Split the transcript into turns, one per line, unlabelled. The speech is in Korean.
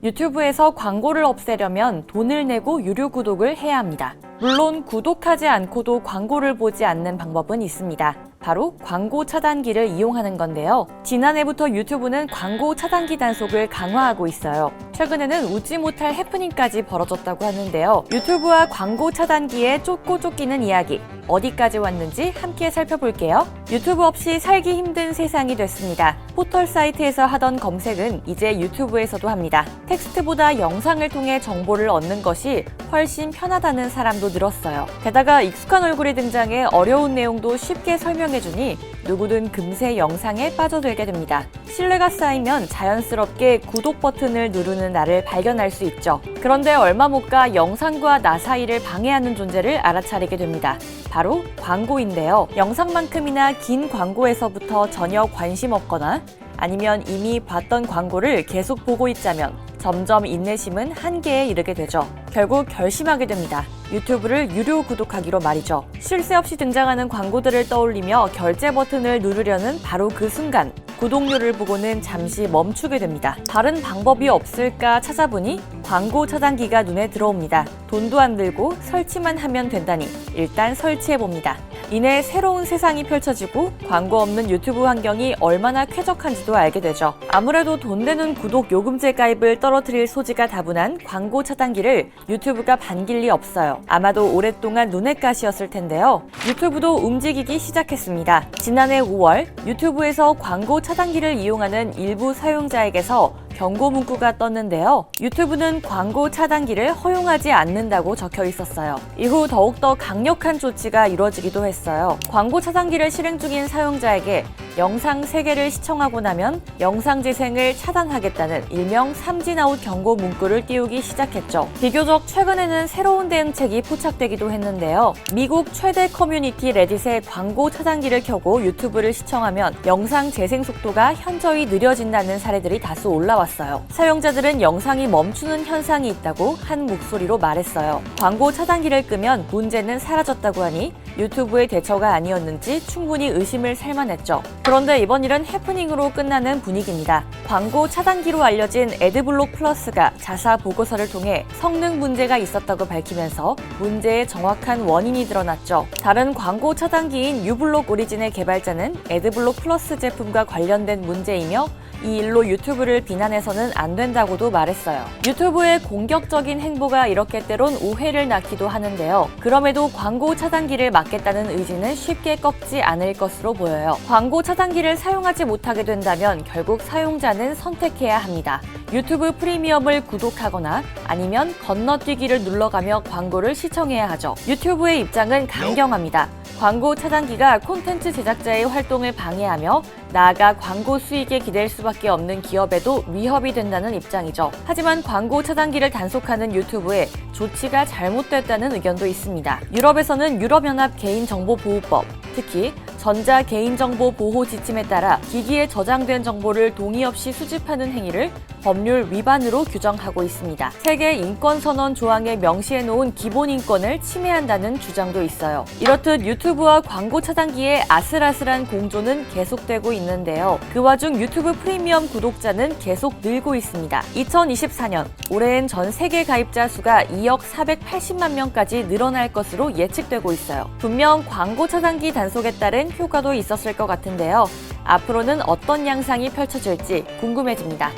유튜브에서 광고를 없애려면 돈을 내고 유료 구독을 해야 합니다. 물론 구독하지 않고도 광고를 보지 않는 방법은 있습니다. 바로 광고 차단기를 이용하는 건데요. 지난해부터 유튜브는 광고 차단기 단속을 강화하고 있어요. 최근에는 웃지 못할 해프닝까지 벌어졌다고 하는데요. 유튜브와 광고 차단기에 쫓고 쫓기는 이야기, 어디까지 왔는지 함께 살펴볼게요. 유튜브 없이 살기 힘든 세상이 됐습니다. 포털 사이트에서 하던 검색은 이제 유튜브에서도 합니다. 텍스트보다 영상을 통해 정보를 얻는 것이 훨씬 편하다는 사람도 늘었어요. 게다가 익숙한 얼굴이 등장해 어려운 내용도 쉽게 설명해주니 누구든 금세 영상에 빠져들게 됩니다. 신뢰가 쌓이면 자연스럽게 구독 버튼을 누르는 나를 발견할 수 있죠. 그런데 얼마 못 가 영상과 나 사이를 방해하는 존재를 알아차리게 됩니다. 바로 광고인데요. 영상만큼이나 긴 광고에서부터 전혀 관심 없거나 아니면 이미 봤던 광고를 계속 보고 있자면 점점 인내심은 한계에 이르게 되죠. 결국 결심하게 됩니다. 유튜브를 유료 구독하기로 말이죠. 쉴 새 없이 등장하는 광고들을 떠올리며 결제 버튼을 누르려는 바로 그 순간 구독료를 보고는 잠시 멈추게 됩니다. 다른 방법이 없을까 찾아보니 광고 차단기가 눈에 들어옵니다. 돈도 안 들고 설치만 하면 된다니 일단 설치해봅니다. 이내 새로운 세상이 펼쳐지고 광고 없는 유튜브 환경이 얼마나 쾌적한지도 알게 되죠. 아무래도 돈 되는 구독 요금제 가입을 떨어뜨릴 소지가 다분한 광고 차단기를 유튜브가 반길 리 없어요. 아마도 오랫동안 눈엣 가시였을 텐데요. 유튜브도 움직이기 시작했습니다. 지난해 5월 유튜브에서 광고 차단기를 이용하는 일부 사용자에게서 경고 문구가 떴는데요. 유튜브는 광고 차단기를 허용하지 않는다고 적혀 있었어요. 이후 더욱더 강력한 조치가 이루어지기도 했어요. 광고 차단기를 실행 중인 사용자에게 영상 3개를 시청하고 나면 영상 재생을 차단하겠다는 일명 삼진아웃 경고 문구를 띄우기 시작했죠. 비교적 최근에는 새로운 대응책이 포착되기도 했는데요. 미국 최대 커뮤니티 레딧에 광고 차단기를 켜고 유튜브를 시청하면 영상 재생 속도가 현저히 느려진다는 사례들이 다수 올라왔어요. 사용자들은 영상이 멈추는 현상이 있다고 한 목소리로 말했어요. 광고 차단기를 끄면 문제는 사라졌다고 하니 유튜브의 대처가 아니었는지 충분히 의심을 살만했죠. 그런데 이번 일은 해프닝으로 끝나는 분위기입니다. 광고 차단기로 알려진 애드블록 플러스가 자사 보고서를 통해 성능 문제가 있었다고 밝히면서 문제의 정확한 원인이 드러났죠. 다른 광고 차단기인 유블록 오리진의 개발자는 애드블록 플러스 제품과 관련된 문제이며 이 일로 유튜브를 비난해서는 안 된다고도 말했어요. 유튜브의 공격적인 행보가 이렇게 때론 오해를 낳기도 하는데요. 그럼에도 광고 차단기를 막겠다는 의지는 쉽게 꺾지 않을 것으로 보여요. 광고 차단기를 사용하지 못하게 된다면 결국 사용자는 선택해야 합니다. 유튜브 프리미엄을 구독하거나 아니면 건너뛰기를 눌러가며 광고를 시청해야 하죠. 유튜브의 입장은 강경합니다. 광고 차단기가 콘텐츠 제작자의 활동을 방해하며 나아가 광고 수익에 기댈 수밖에 없는 기업에도 위협이 된다는 입장이죠. 하지만 광고 차단기를 단속하는 유튜브에 조치가 잘못됐다는 의견도 있습니다. 유럽에서는 유럽연합 개인정보보호법, 특히 전자 개인정보 보호 지침에 따라 기기에 저장된 정보를 동의 없이 수집하는 행위를 법률 위반으로 규정하고 있습니다. 세계 인권선언 조항에 명시해놓은 기본인권을 침해한다는 주장도 있어요. 이렇듯 유튜브와 광고 차단기의 아슬아슬한 공조는 계속되고 있는데요. 그 와중 유튜브 프리미엄 구독자는 계속 늘고 있습니다. 2024년 올해엔 전 세계 가입자 수가 2억 480만 명까지 늘어날 것으로 예측되고 있어요. 분명 광고 차단기 단속에 따른 효과도 있었을 것 같은데요. 앞으로는 어떤 양상이 펼쳐질지 궁금해집니다.